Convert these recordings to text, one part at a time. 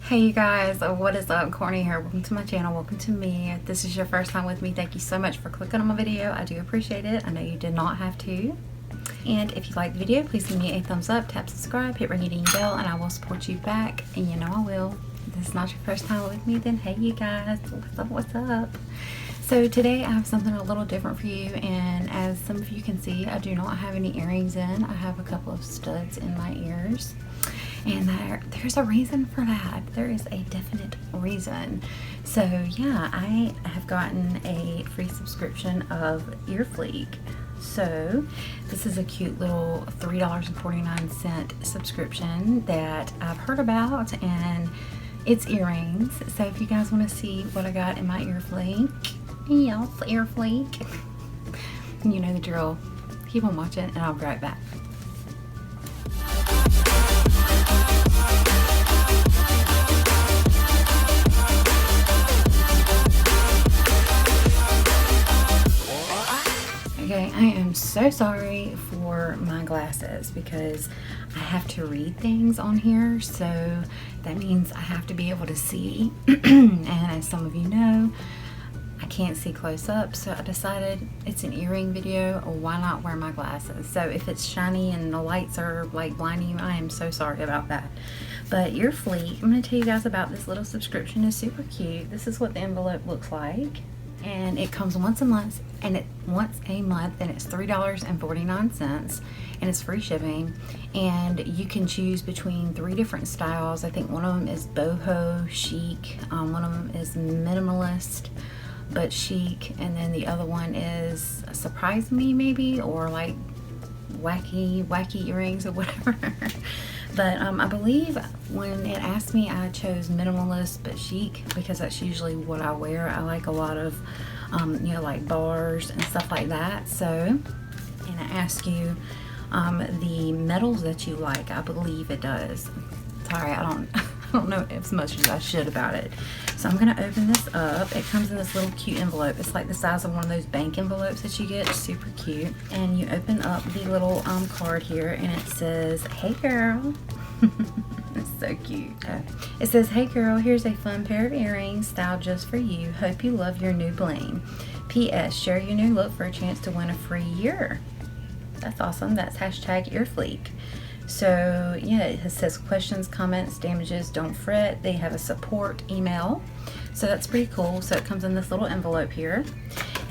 Hey you guys, what is up? Courtney here. Welcome to my channel. Welcome to me. If this is your first time with me, thank you so much for clicking on my video. I do appreciate it. I know you did not have to. And if you like the video, please give me a thumbs up, tap subscribe, hit ring ding bell, and I will support you back. And you know I will. If this is not your first time with me, then hey you guys, what's up, what's up? So today I have something a little different for you, and as some of you can see, I do not have any earrings in. I have a couple of studs in my ears. And there's a reason for that. There is a definite reason. So yeah, I have gotten a free subscription of EarFleek. So this is a cute little $3.49 subscription that I've heard about, and it's earrings. So if you guys want to see what I got in my EarFleek, yes, EarFleek, you know the drill. Keep on watching and I'll be right back. Okay, I am so sorry for my glasses because I have to read things on here, so that means I have to be able to see. And as some of you know, I can't see close up, so I decided it's an earring video, or why not wear my glasses? So if it's shiny and the lights are like blinding you, I am so sorry about that. But EarFleek, I'm going to tell you guys about this little subscription. It's super cute. This is what the envelope looks like. And it comes once a month, and it's $3.49, and it's free shipping. And you can choose between 3 different styles. I think one of them is boho chic, one of them is minimalist but chic, and then the other one is surprise me maybe, or like wacky earrings or whatever. But I believe when it asked me, I chose minimalist but chic because that's usually what I wear. I like a lot of you know, like bars and stuff like that. So, and I ask you the metals that you like. I believe it does. Sorry, I don't know as much as I should about it. So I'm gonna open this up. It comes in this little cute envelope. It's like the size of one of those bank envelopes that you get. It's super cute. And you open up the little card here, and it says, "Hey girl." It's so cute. It says, "Hey girl, here's a fun pair of earrings styled just for you. Hope you love your new bling. P.S. Share your new look for a chance to win a free year." That's awesome. That's hashtag EarFleek. So yeah, it says questions, comments, damages, don't fret. They have a support email. So that's pretty cool. So it comes in this little envelope here.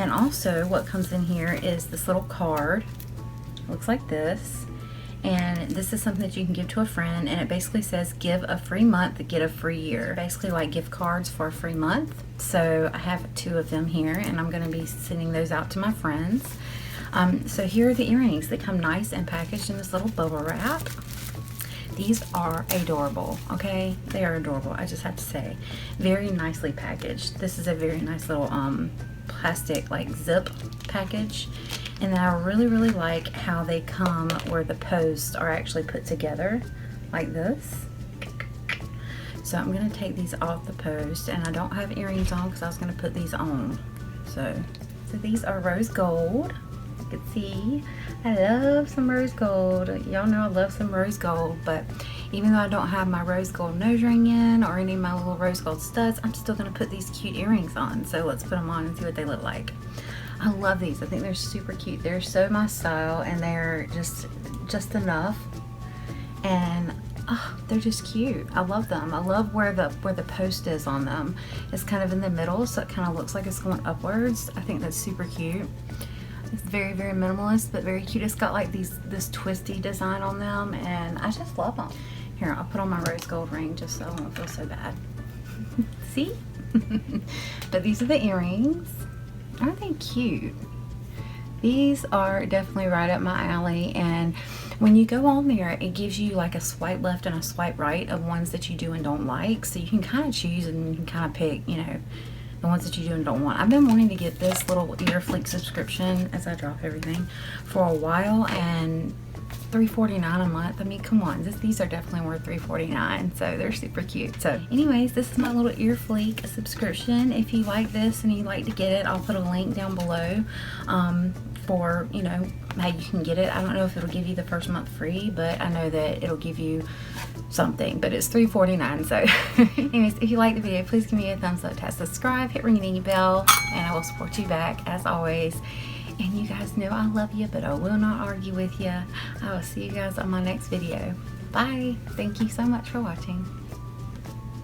And also what comes in here is this little card. It looks like this. And this is something that you can give to a friend, and it basically says give a free month, get a free year. Basically like gift cards for a free month. So I have 2 of them here, and I'm going to be sending those out to my friends. So here are the earrings. They come nice and packaged in this little bubble wrap. These are adorable, okay? They are adorable, I just have to say. Very nicely packaged. This is a very nice little plastic like zip package. And then I really like how they come where the posts are actually put together like this. So I'm gonna take these off the post, and I don't have earrings on because I was gonna put these on. So these are rose gold. You can see I love some rose gold. Y'all know I love some rose gold, but even though I don't have my rose gold nose ring in or any of my little rose gold studs, I'm still gonna put these cute earrings on. So let's put them on and see what they look like. I love these. I think they're super cute. They're so my style, and they're just enough, and they're just cute. I love them. I love where the post is on them. It's kind of in the middle, so it kind of looks like it's going upwards. I think that's super cute. It's very minimalist, but very cute. It's got like this twisty design on them, and I just love them. Here, I'll put on my rose gold ring just so I won't feel so bad. See? But these are the earrings. Aren't they cute? These are definitely right up my alley, and when you go on there, it gives you like a swipe left and a swipe right of ones that you do and don't like, so you can kind of choose and you can kind of pick, you know, the ones that you do and don't want. I've been wanting to get this little EarFleek subscription, as I drop everything, for a while, and $3.49 a month. I mean, come on, these are definitely worth $3.49, so they're super cute. So anyways, this is my little EarFleek subscription. If you like this and you'd like to get it, I'll put a link down below for, you know, how you can get it. I don't know if it'll give you the first month free, but I know that it'll give you something, but it's $3.49. So anyways, if you like the video, please give me a thumbs up, tap subscribe, hit ring the bell, and I will support you back as always. And you guys know I love you, but I will not argue with you. I will see you guys on my next video. Bye. Thank you so much for watching.